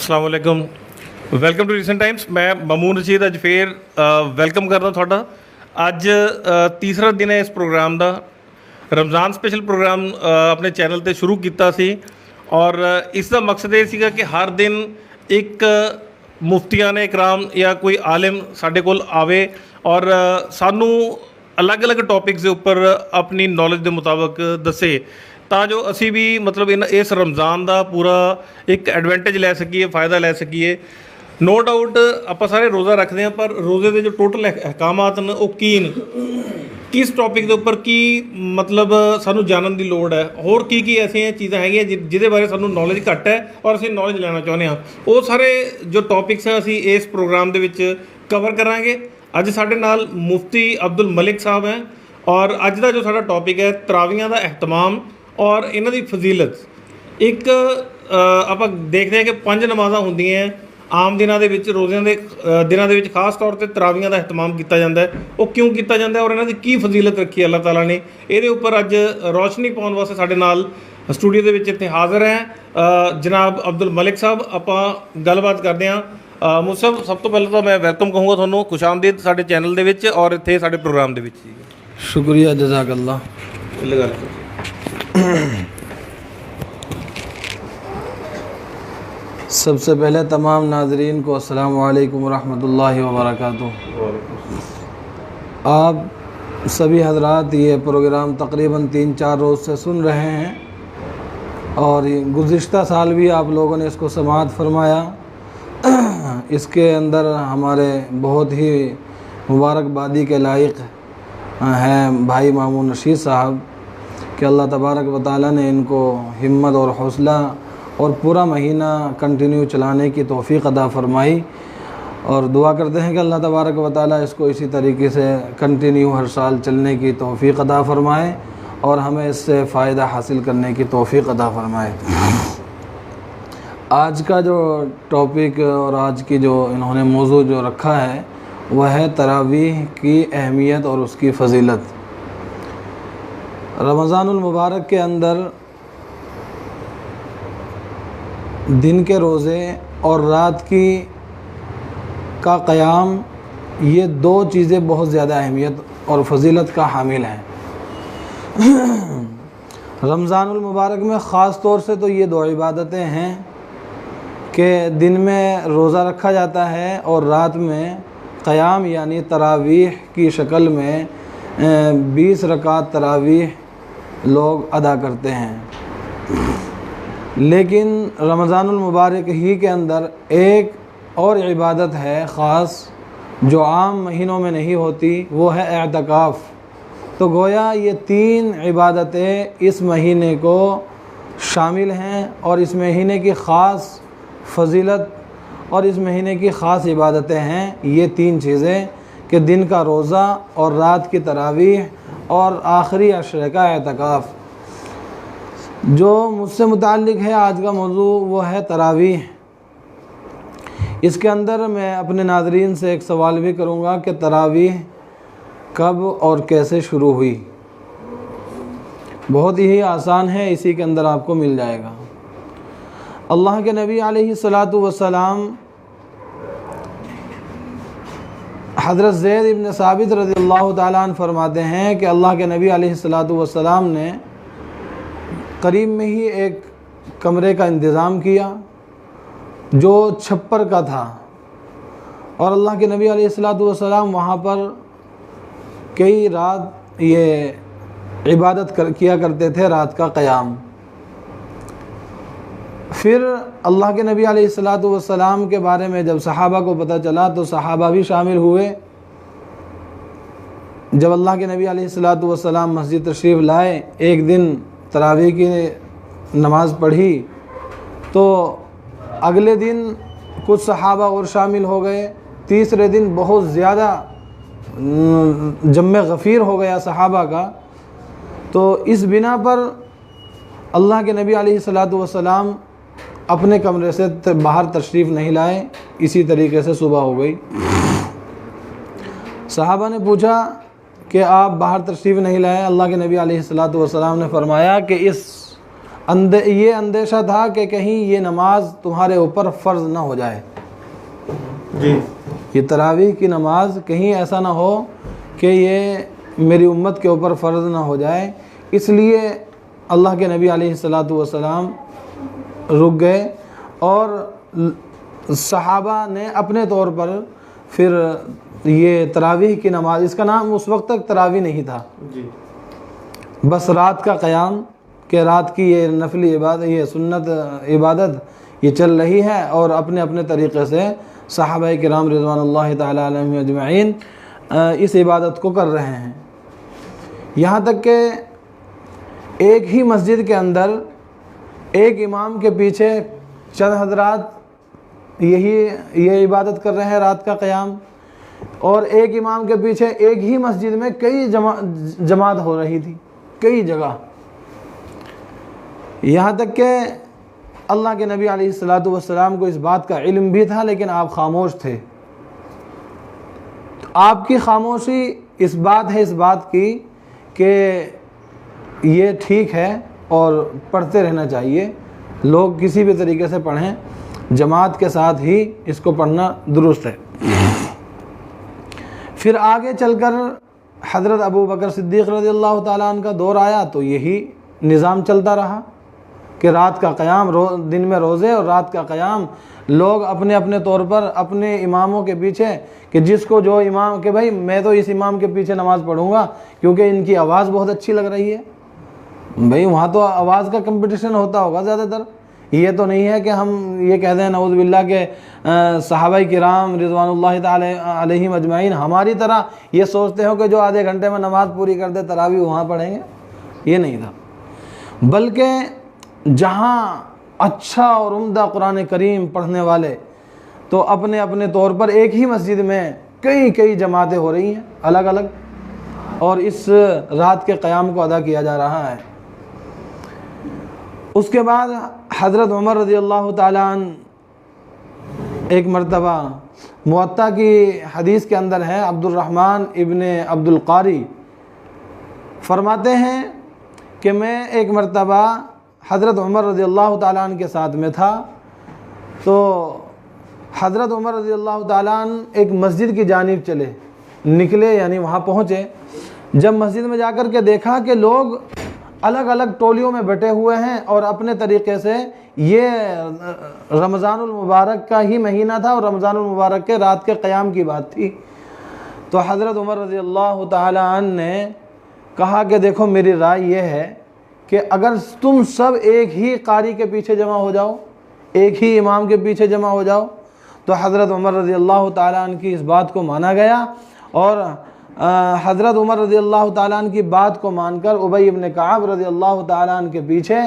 अस्सलाम वालेकुम। Welcome to recent times. ਮੈਂ ਮਮੂਨ ਰਸ਼ੀਦ ਅੱਜ ਫੇਰ ਵੈਲਕਮ ਕਰਦਾ ਤੁਹਾਡਾ। ਅੱਜ ਤੀਸਰਾ ਦਿਨ ਹੈ ਇਸ ਪ੍ਰੋਗਰਾਮ ਦਾ। ਰਮਜ਼ਾਨ ਸਪੈਸ਼ਲ ਪ੍ਰੋਗਰਾਮ ਆਪਣੇ ਚੈਨਲ ਤੇ ਸ਼ੁਰੂ ਕੀਤਾ ਸੀ ਔਰ ਇਸ ਦਾ ਮਕਸਦ ਇਹ ਸੀਗਾ ਕਿ ਹਰ ਦਿਨ ਇੱਕ ਮੁਫਤੀਆਂ ਨੇ ਇਕਰਾਮ ਜਾਂ ਕੋਈ ਆਲਿਮ ਸਾਡੇ ਕੋਲ ਆਵੇ ਔਰ ਸਾਨੂੰ ਅਲੱਗ-ਅਲੱਗ ਟੌਪਿਕਸ ਦੇ ਉੱਪਰ ਆਪਣੀ ਨੌਲੇਜ ਦੇ ਮੁਤਾਬਕ ਦੱਸੇ ਤਾਂ ਜੋ ਅਸੀਂ ਵੀ ਮਤਲਬ ਇਸ ਰਮਜ਼ਾਨ ਦਾ ਪੂਰਾ ਇੱਕ ਐਡਵਾਂਟੇਜ ਲੈ ਸਕੀਏ, फ़ायदा ਲੈ ਸਕੀਏ। नो डाउट ਆਪਾਂ ਸਾਰੇ ਰੋਜ਼ਾ ਰੱਖਦੇ ਹਾਂ, ਪਰ ਰੋਜ਼ੇ ਦੇ ਜੋ ਟੋਟਲ ਅਹਿਕਾਮਾਤ ਨੇ ਉਹ ਕੀ ਨੇ, ਕਿਸ ਟੌਪਿਕ ਦੇ ਉੱਪਰ ਕੀ ਮਤਲਬ ਸਾਨੂੰ ਜਾਣਨ ਦੀ ਲੋੜ ਹੈ, ਹੋਰ ਕੀ ਐਸੀਆਂ ਚੀਜ਼ਾਂ ਹੈਗੀਆਂ ਜਿਹਦੇ ਬਾਰੇ ਸਾਨੂੰ ਨੌਲੇਜ ਘੱਟ ਹੈ ਔਰ ਅਸੀਂ ਨੌਲੇਜ ਲੈਣਾ ਚਾਹੁੰਦੇ ਹਾਂ। ਉਹ ਸਾਰੇ ਜੋ ਟੌਪਿਕਸ ਹੈ ਅਸੀਂ ਇਸ ਪ੍ਰੋਗਰਾਮ ਦੇ ਵਿੱਚ ਕਵਰ ਕਰਾਂਗੇ। ਅੱਜ ਸਾਡੇ ਨਾਲ ਮੁਫਤੀ ਅਬਦੁਲ ਮਲਿਕ ਸਾਹਿਬ ਹੈ ਔਰ ਅੱਜ ਦਾ ਜੋ ਸਾਡਾ ਟੌਪਿਕ ਹੈ ਤਰਾਵੀਆਂ ਦਾ ਅਹਿਤਮਾਮ ਔਰ ਇਹਨਾਂ ਦੀ ਫਜ਼ੀਲਤ। ਇੱਕ ਆਪਾਂ ਦੇਖਦੇ ਹਾਂ ਕਿ 5 ਨਮਾਜ਼ਾਂ ਹੁੰਦੀਆਂ ਆਮ ਦਿਨਾਂ ਦੇ ਵਿੱਚ, ਰੋਜ਼ਿਆਂ ਦੇ ਦਿਨਾਂ ਦੇ ਵਿੱਚ ਖਾਸ ਤੌਰ 'ਤੇ ਤਰਾਵੀਆਂ ਦਾ ਅਹਿਤਮਾਮ ਕੀਤਾ ਜਾਂਦਾ ਹੈ। ਉਹ ਕਿਉਂ ਕੀਤਾ ਜਾਂਦਾ ਔਰ ਇਹਨਾਂ ਦੀ ਕੀ ਫਜ਼ੀਲਤ ਰੱਖੀ ਅੱਲਾਹ ਤਾਲਾ ਨੇ, ਇਹਦੇ ਉੱਪਰ ਅੱਜ ਰੌਸ਼ਨੀ ਪਾਉਣ ਵਾਸਤੇ ਸਾਡੇ ਨਾਲ ਸਟੂਡੀਓ ਦੇ ਵਿੱਚ ਇੱਥੇ ਹਾਜ਼ਰ ਹੈ ਜਨਾਬ ਅਬਦੁਲ ਮਲਿਕ ਸਾਹਿਬ। ਆਪਾਂ ਗੱਲਬਾਤ ਕਰਦੇ ਹਾਂ। ਮੁਸਤਫਾ, ਸਭ ਤੋਂ ਪਹਿਲਾਂ ਤਾਂ ਮੈਂ ਵੈਲਕਮ ਕਹੂੰਗਾ ਤੁਹਾਨੂੰ, ਖੁਸ਼ ਆਮਦੀਦ ਸਾਡੇ ਚੈਨਲ ਦੇ ਵਿੱਚ ਔਰ ਇੱਥੇ ਸਾਡੇ ਪ੍ਰੋਗਰਾਮ ਦੇ ਵਿੱਚ ਜੀ। शुक्रिया जज़ाकल्लाह। सबसे पहले तमाम नाज़रीन को अस्सलाम वालेकुम रहमतुल्लाहि व बरकातुहू। आप सभी हजरात ये प्रोग्राम तकरीबन 3-4 रोज़ से सुन रहे हैं और गुज़िश्ता साल भी आप लोगों ने इसको समाअत फरमाया। इसके अंदर हमारे बहुत ही मुबारकबादी के लायक हैं भाई मामून रशीद साहब कि अल्लाह तबारक व तआला ने इनको हिम्मत और हौसला और पूरा महीना कंटिन्यू चलाने की तौफ़ीक़ अता फ़रमाई और दुआ करते हैं कि अल्लाह तबारक व तआला इसको इसी तरीके से कंटिन्यू हर साल चलने की तौफ़ीक़ अता फ़रमाए और हमें इससे फ़ायदा हासिल करने की तौफ़ीक़ अता फ़रमाए। आज का जो टॉपिक और आज की जो इन्होंने मौजू जो रखा है वह है तरावीह की अहमियत और उसकी फ़जीलत। रमज़ानुल मुबारक के अंदर दिन के रोज़े और रात की का क़याम, ये दो चीज़ें बहुत ज़्यादा अहमियत और फ़जीलत का हामिल हैं। रमज़ानुल मुबारक में ख़ास तौर से तो ये दो इबादतें हैं कि दिन में रोज़ा रखा जाता है और रात में क़याम यानी तरावीह की शक्ल में 20 रकात तरावीह लोग अदा करते हैं। लेकिन रमज़ानुल मुबारक ही के अंदर एक और इबादत है ख़ास जो आम महीनों में नहीं होती, वो है एतकाफ़। तो गोया ये 3 इबादतें इस महीने को शामिल हैं और इस महीने की ख़ास फजीलत और इस महीने की ख़ास इबादतें हैं। ये 3 चीज़ें कि दिन का रोज़ा और रात की तरावीह और आखिरी अशरे का एतकाफ़। जो मुझसे मुताल्लिक़ है आज का मौजू वो है तरावीह। इसके अंदर मैं अपने नाज़रीन से एक सवाल भी करूँगा कि तरावीह कब और कैसे शुरू हुई। बहुत ही आसान है, इसी के अंदर आपको मिल जाएगा। अल्लाह के नबी अलैहिस्सलातु वस्सलाम हज़रत ज़ैद इब्न साबित रज़ियल्लाहु ताला अन्हु फरमाते हैं कि अल्लाह के नबी अलैहिस्सलातु वस्सलाम ने करीब में ही एक कमरे का इंतज़ाम किया जो छप्पर का था और अल्लाह के नबी अलैहिस्सलातु वस्सलाम वहाँ पर कई रात ये इबादत किया करते थे, रात का क़याम। फिर अल्लाह के नबी अलैहिस्सलातु वस्सलाम के बारे में जब सहाबा को पता चला तो सहाबा भी शामिल हुए। जब अल्लाह के नबी अलैहिस्सलातु वस्सलाम मस्जिद तशरीफ़ लाए, एक दिन तरावीह की नमाज़ पढ़ी तो अगले दिन कुछ सहाबा और शामिल हो गए। तीसरे दिन बहुत ज़्यादा जम्मे गफ़ीर हो गया सहाबा का। तो इस बिना पर अल्लाह के नबी अलैहिस्सलातु वस्सलाम अपने कमरे से बाहर तशरीफ़ नहीं लाए। इसी तरीके से सुबह हो गई। सहाबा ने पूछा कि आप बाहर तशरीफ़ नहीं लाए। अल्लाह के नबी अलैहिस्सलातु वस्सलाम ने फरमाया कि इस ये अंदेशा था कि कहीं ये नमाज तुम्हारे ऊपर फ़र्ज़ ना हो जाए जी। ये तरावीह की नमाज कहीं ऐसा ना हो कि ये मेरी उम्मत के ऊपर फ़र्ज़ ना हो जाए, इसलिए अल्लाह के नबी अलैहिस्सलातु वस्सलाम रुक गए और सहाबा ने अपने तौर पर फिर ये तरावीह की नमाज, इसका नाम उस वक्त तक तरावीह नहीं था जी। बस रात का क़याम, कि रात की ये नफली इबादत, ये सुन्नत इबादत ये चल रही है और अपने अपने तरीक़े से सहाबा किराम रिज़वानुल्लाहि ताला अलैहिम अजमईन इस इबादत को कर रहे हैं। यहाँ तक कि एक ही मस्जिद के अंदर एक इमाम के पीछे चंद हजरात ये इबादत कर रहे हैं रात का क़याम, और एक इमाम के पीछे एक ही मस्जिद में कई जमात हो रही थी कई जगह। यहाँ तक कि अल्लाह के नबी अलैहिस्सलातु वस्सलाम को इस बात का इल्म भी था, लेकिन आप खामोश थे। तो आपकी खामोशी इस बात की कि ये ठीक है और पढ़ते रहना चाहिए, लोग किसी भी तरीके से पढ़ें, जमात के साथ ही इसको पढ़ना दुरुस्त है। फिर आगे चलकर हज़रत अबू बकर सिद्दीक़ रज़ियल्लाहु ताला अन्हु का दौर आया तो यही निज़ाम चलता रहा कि रात का क़याम, दिन में रोज़े और रात का क़याम, लोग अपने अपने तौर पर अपने इमामों के पीछे, कि जिसको जो इमाम, कि भाई मैं तो इस इमाम के पीछे नमाज़ पढ़ूँगा क्योंकि इनकी आवाज़ बहुत अच्छी लग रही है। भाई वहाँ तो आवाज़ का कंपटीशन होता होगा ज़्यादातर, ये तो नहीं है कि हम ये कह दें नऊज़ बिल्लाह के सहाबाए किराम रिज़वानुल्लाहि ताला अलैहिम अजमईन हमारी तरह ये सोचते हो कि जो आधे घंटे में नमाज़ पूरी कर दे तरावी वहाँ पढ़ेंगे, ये नहीं था। बल्कि जहाँ अच्छा और उम्दा कुरान करीम पढ़ने वाले, तो अपने अपने तौर पर एक ही मस्जिद में कई कई जमातें हो रही हैं अलग अलग, और इस रात के क़याम को अदा किया जा रहा है। उसके बाद हज़रत उमर रज़ियल्लाहु ताला अन्हु एक मरतबा, मुअत्ता की हदीस के अंदर है, अब्दुर्रहमान इब्ने अब्दुल कारी फरमाते हैं कि मैं एक मरतबा हज़रत उमर रज़ियल्लाहु ताला अन्हु के साथ में था, तो हज़रत उमर रज़ियल्लाहु ताला अन्हु एक मस्जिद की जानिब निकले, यानी वहाँ पहुँचे। जब मस्जिद में जाकर के देखा कि लोग अलग अलग टोलियों में बैठे हुए हैं और अपने तरीक़े से, ये रमज़ानुल मुबारक का ही महीना था और रमज़ानुल मुबारक के रात के क़याम की बात थी, तो हज़रत उमर रज़ियल्लाहु ताला अन्हु ने कहा कि देखो मेरी राय ये है कि अगर तुम सब एक ही कारी के पीछे जमा हो जाओ, एक ही इमाम के पीछे जमा हो जाओ, तो हज़रत उमर रज़ियल्लाहु ताला अन्हु की इस बात को माना गया। और हज़रत उमर रज़ियल्लाहु ताला अन्हु की बात को मानकर उबई इब्न काब रज़ियल्लाहु ताला अन्हु के पीछे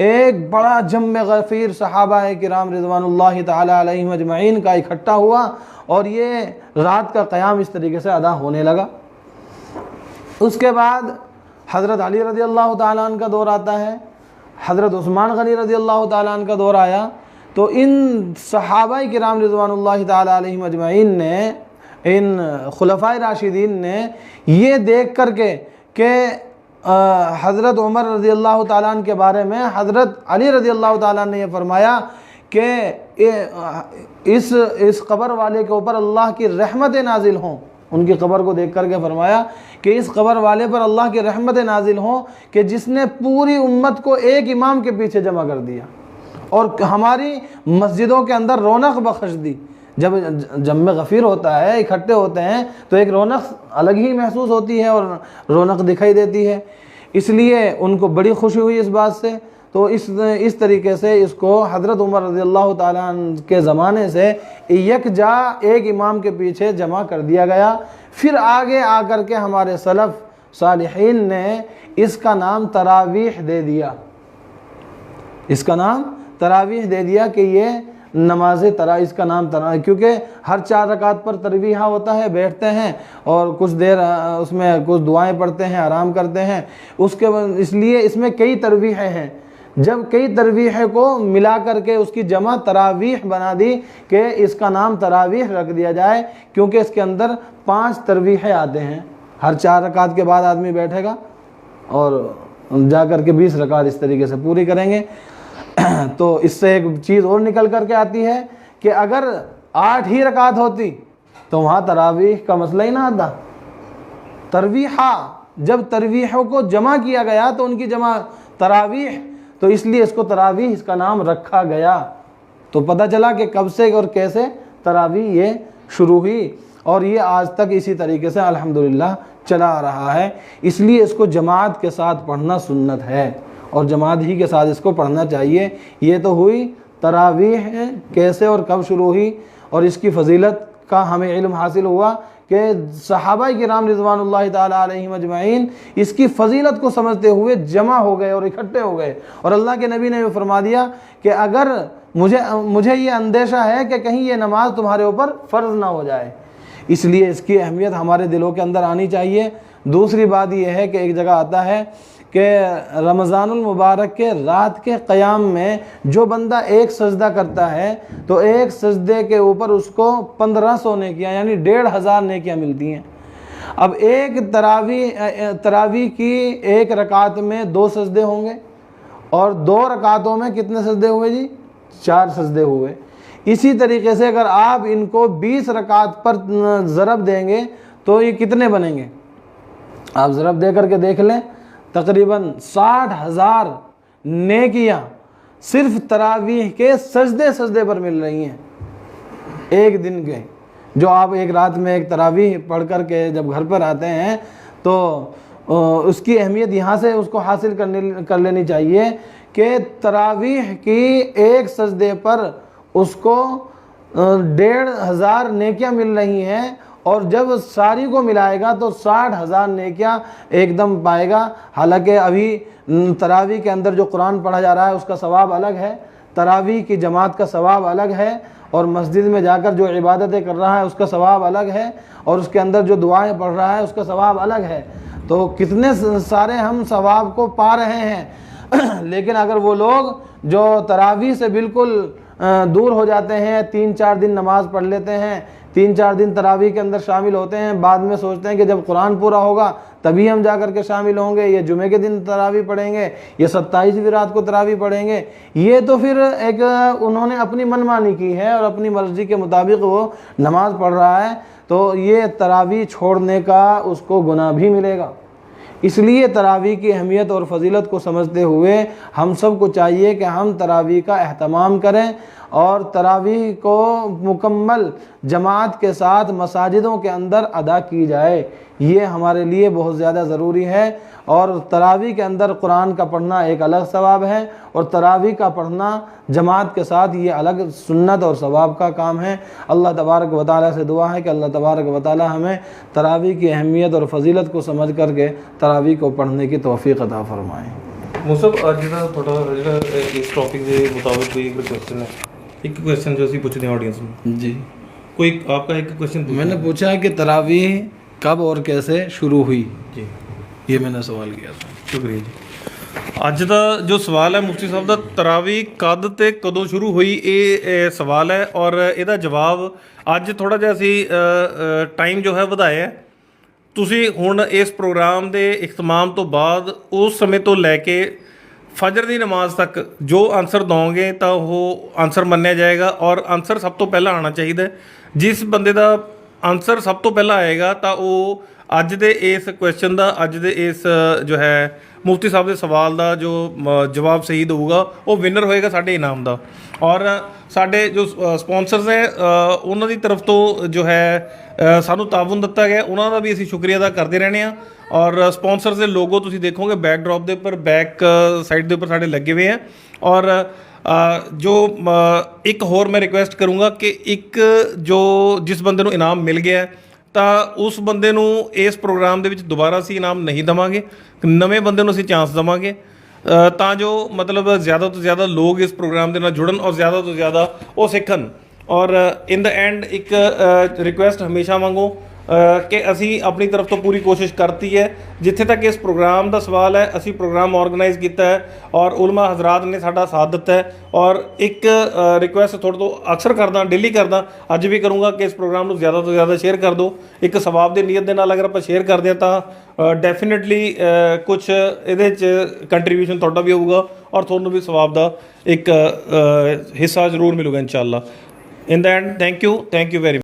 एक बड़ा जम्मे गफ़ीर सहाबाए किराम रिज़वानुल्लाहि ताला अलैहिम अजमईन का इकट्ठा हुआ और ये रात का क़याम इस तरीके से अदा होने लगा। उसके बाद हज़रत अली रज़ियल्लाहु ताला अन्हु का दौर आता है, हज़रत उस्मान गनी रज़ियल्लाहु ताला अन्हु का दौर आया, तो इन सहाबाए किराम रिज़वानुल्लाहि ताला अलैहिम अजमईन ने, इन खुलफ़ाए राशिदीन ने ये देख कर के कि हज़रत उमर रज़ियल्लाहु ताला अन्हु के बारे में हज़रत अली रज़ियल्लाहु ताला ने ये फरमाया कि इस कब्र वाले के ऊपर अल्लाह की रहमतें नाजिल हों, उनकी कब्र को देख कर के फरमाया कि इस कब्र वाले पर अल्लाह की रहमतें नाजिल हों कि जिसने पूरी उम्मत को एक इमाम के पीछे जमा कर दिया और हमारी मस्जिदों के अंदर रौनक बख्श दी। जब जम्मे गफ़ीर होता है, इकट्ठे होते हैं, तो एक रौनक अलग ही महसूस होती है और रौनक दिखाई देती है, इसलिए उनको बड़ी खुशी हुई इस बात से। तो इस तरीके से इसको हज़रत उमर रज़ियल्लाहु ताला अन्हु के ज़माने से यकजा एक इमाम के पीछे जमा कर दिया गया। फिर आगे आकर के हमारे सलफ़ सालिहीन ने इसका नाम तरावीह दे दिया, इसका नाम तरावीह दे दिया कि ये नमाज तरा, इसका नाम तरा, क्योंकि हर 4 रकात पर तरवीहा होता है, बैठते हैं और कुछ देर उसमें कुछ दुआएं पढ़ते हैं, आराम करते हैं, उसके बाद इसलिए इसमें कई तरवीहें हैं। जब कई तरवीह को मिला करके उसकी जमा तरावीह बना दी कि इसका नाम तरावीह रख दिया जाए, क्योंकि इसके अंदर 5 तरवीहें आते हैं। हर 4 रकात के बाद आदमी बैठेगा और जा कर के 20 रकात इस तरीके से पूरी करेंगे। तो इससे एक चीज़ और निकल करके आती है कि अगर 8 ही रकात होती तो वहाँ तरावीह का मसला ही ना आता। तरवीहा, जब तरवीहों को जमा किया गया तो उनकी जमा तरावीह, तो इसलिए इसको तरावीह इसका नाम रखा गया। तो पता चला कि कब से और कैसे तरावीह ये शुरू हुई और ये आज तक इसी तरीके से अल्हम्दुलिल्लाह चला आ रहा है। इसलिए इसको जमात के साथ पढ़ना सुन्नत है और जमात ही के साथ इसको पढ़ना चाहिए। ये तो हुई तरावीह कैसे और कब शुरू हुई और इसकी फजीलत का हमें इल्म हासिल हुआ कि सहाबा किराम रिज़वानुल्लाहि ताला अलैहिम अजमाइन इसकी फजीलत को समझते हुए जमा हो गए और इकट्ठे हो गए। और अल्लाह के नबी ने ये फरमा दिया कि अगर मुझे ये अंदेशा है कि कहीं ये नमाज तुम्हारे ऊपर फ़र्ज़ ना हो जाए, इसलिए इसकी अहमियत हमारे दिलों के अंदर आनी चाहिए। दूसरी बात यह है कि एक जगह आता है कि रमज़ानुल मुबारक के रात के क़याम में जो बंदा एक सजदा करता है तो एक सजदे के ऊपर उसको 1500 नेकियाँ यानी 1500 नेकियाँ मिलती हैं। अब एक तरावी की एक रकात में 2 सजदे होंगे और 2 रकातों में कितने सजदे हुए जी? 4 सजदे हुए। इसी तरीके से अगर आप इनको 20 रकात पर ज़रब देंगे तो ये कितने बनेंगे? आप ज़रब दे करके देख लें, तकरीबन 60,000 नेकियां सिर्फ तरावीह के सजदे पर मिल रही हैं एक दिन के। जो आप एक रात में एक तरावीह पढ़ कर के जब घर पर आते हैं तो उसकी अहमियत यहाँ से उसको हासिल कर लेनी चाहिए कि तरावीह की एक सजदे पर उसको 1500 नेकियां मिल रही हैं और जब सारी को मिलाएगा तो 60,000 नेकियां एकदम पाएगा। हालांकि अभी तरावी के अंदर जो कुरान पढ़ा जा रहा है उसका सवाब अलग है, तरावी की जमात का सवाब अलग है और मस्जिद में जाकर जो इबादतें कर रहा है उसका सवाब अलग है और उसके अंदर जो दुआएं पढ़ रहा है उसका सवाब अलग है। तो कितने सारे हम सवाब को पा रहे हैं। लेकिन अगर वो लोग जो तरावी से बिल्कुल दूर हो जाते हैं, 3-4 दिन नमाज पढ़ लेते हैं, 3-4 दिन तरावी के अंदर शामिल होते हैं, बाद में सोचते हैं कि जब कुरान पूरा होगा तभी हम जा कर के शामिल होंगे, ये जुमे के दिन तरावी पढ़ेंगे, ये 27वीं रात को तरावी पढ़ेंगे, ये तो फिर एक उन्होंने अपनी मनमानी की है और अपनी मर्ज़ी के मुताबिक वो नमाज पढ़ रहा है, तो ये तरावी छोड़ने का उसको गुनाह भी मिलेगा। इसलिए तरावी की अहमियत और फजीलत को समझते हुए हम सब को चाहिए कि हम तरावी का एहतमाम करें और तरावी को मुकम्मल जमात के साथ मसाजिदों के अंदर अदा की जाए। ये हमारे लिए बहुत ज़्यादा ज़रूरी है। और तरावी के अंदर कुरान का पढ़ना एक अलग सवाब है और तरावी का पढ़ना जमात के साथ ये अलग सुन्नत और सवाब का काम है। अल्लाह तबारक व तआला से दुआ है कि अल्लाह तबारक व तआला हमें तरावी की अहमियत और फजीलत को समझ करके तरावी को पढ़ने की तौफीक अता फरमाएँ। मुसब ਅੱਜ ਦਾ ਤੁਹਾਡਾ ਜਿਹੜਾ ਇਸ ਟੌਪਿਕ ਦੇ ਮੁਤਾਬਕ ਕੋਈ ਇੱਕ क्वेश्चन है, एक क्वेश्चन जो ਅਸੀਂ ਪੁੱਛਦੇ ਹਾਂ ਆਡੀਅנס ਨੂੰ जी, कोई आपका एक क्वेश्चन मैंने पूछा है कि तरावी कब और कैसे शुरू हुई, जी, ये मैंने सवाल किया था। ਸ਼ੁਕਰੀਆ ਜੀ। ਅੱਜ ਦਾ ਜੋ ਸਵਾਲ ਹੈ ਮੁਫਤੀ ਸਾਹਿਬ ਦਾ, ਤਰਾਵੀ ਕਦ ਤੇ ਕਦੋਂ ਸ਼ੁਰੂ ਹੋਈ, ਇਹ ਸਵਾਲ ਹੈ ਔਰ ਇਹਦਾ ਜਵਾਬ ਅੱਜ ਥੋੜਾ ਜਿਹਾ ਅਸੀਂ ਟਾਈਮ ਜੋ ਹੈ ਵਧਾਇਆ ਹੈ। ਤੁਸੀਂ ਹੁਣ ਇਸ ਪ੍ਰੋਗਰਾਮ ਦੇ ਇਖਤਮਾਮ ਤੋਂ ਬਾਅਦ ਉਸ ਸਮੇਂ ਤੋਂ ਲੈ ਕੇ ਫਜਰ ਦੀ ਨਮਾਜ਼ ਤੱਕ ਜੋ ਆਨਸਰ ਦਓਗੇ ਤਾਂ ਉਹ ਆਨਸਰ ਮੰਨਿਆ ਜਾਏਗਾ ਔਰ ਆਨਸਰ ਸਭ ਤੋਂ ਪਹਿਲਾਂ ਆਉਣਾ ਚਾਹੀਦਾ। ਜਿਸ ਬੰਦੇ ਦਾ ਆਨਸਰ ਸਭ ਤੋਂ ਪਹਿਲਾਂ ਆਏਗਾ ਤਾਂ ਉਹ ਅੱਜ ਦੇ ਇਸ ਕੁਐਸਚਨ ਦਾ, ਅੱਜ ਦੇ ਇਸ ਜੋ ਹੈ ਮੁਫਤੀ ਸਾਹਿਬ ਦੇ ਸਵਾਲ ਦਾ ਜੋ ਜਵਾਬ ਸਹੀ ਦੇਊਗਾ ਉਹ ਵਿਨਰ ਹੋਏਗਾ ਸਾਡੇ ਇਨਾਮ ਦਾ। ਔਰ ਸਾਡੇ ਜੋ ਸਪਾਂਸਰਸ ਹੈ ਉਹਨਾਂ ਦੀ ਤਰਫ ਤੋਂ ਜੋ ਹੈ ਸਾਨੂੰ ਤਾਵੁਨ ਦਿੱਤਾ ਗਿਆ, ਉਹਨਾਂ ਦਾ ਵੀ ਅਸੀਂ ਸ਼ੁਕਰੀਆ ਅਦਾ ਕਰਦੇ ਰਹਿੰਦੇ ਹਾਂ। ਔਰ ਸਪਾਂਸਰਸ ਦੇ ਲੋਗੋ ਤੁਸੀਂ ਦੇਖੋਗੇ ਬੈਕ ਡਰॉप ਦੇ ਉੱਪਰ, ਬੈਕ ਸਾਈਡ ਦੇ ਉੱਪਰ ਸਾਡੇ ਲੱਗੇ ਹੋਏ ਆ। ਔਰ ਜੋ ਇੱਕ ਹੋਰ ਮੈਂ ਰਿਕੁਐਸਟ ਕਰੂੰਗਾ ਕਿ ਇੱਕ ਜੋ ਜਿਸ ਬੰਦੇ ਨੂੰ ਇਨਾਮ ਮਿਲ ਗਿਆ ਤਾਂ ਉਸ ਬੰਦੇ ਨੂੰ ਇਸ ਪ੍ਰੋਗਰਾਮ ਦੇ ਵਿੱਚ ਦੁਬਾਰਾ ਅਸੀਂ ਇਨਾਮ ਨਹੀਂ ਦੇਵਾਂਗੇ, ਨਵੇਂ ਬੰਦੇ ਨੂੰ ਅਸੀਂ ਚਾਂਸ ਦੇਵਾਂਗੇ ਤਾਂ ਜੋ ਮਤਲਬ ਜ਼ਿਆਦਾ ਤੋਂ ਜ਼ਿਆਦਾ ਲੋਕ ਇਸ ਪ੍ਰੋਗਰਾਮ ਦੇ ਨਾਲ ਜੁੜਨ ਔਰ ਜ਼ਿਆਦਾ ਤੋਂ ਜ਼ਿਆਦਾ ਉਹ ਸਿੱਖਣ। ਔਰ ਇਨ ਦ ਐਂਡ ਇੱਕ ਰਿਕੁਐਸਟ ਹਮੇਸ਼ਾ ਵਾਂਗੂ ਕਿ ਅਸੀਂ ਆਪਣੀ ਤਰਫ ਤੋਂ ਪੂਰੀ ਕੋਸ਼ਿਸ਼ ਕਰਤੀ है। जिथे तक इस प्रोग्राम का सवाल है, असी प्रोग्राम ऑर्गेनाइज किया है और उलमा हजरात ने साडा साथ दिता है। और एक रिक्वेस्ट थोड़े तो अक्सर करदा, डेली करदा, अज भी करूँगा कि इस प्रोग्राम को ज़्यादा तो ज़्यादा शेयर कर दो। एक सवाब की नीयत के नाल अगर आप शेयर करते हैं तो डेफिनेटली कुछ ये कंट्रीब्यूशन थोड़ा भी होगा और थोड़ा भी सवाब का एक हिस्सा जरूर मिलेगा इंशाअल्लाह। In the end thank you very much.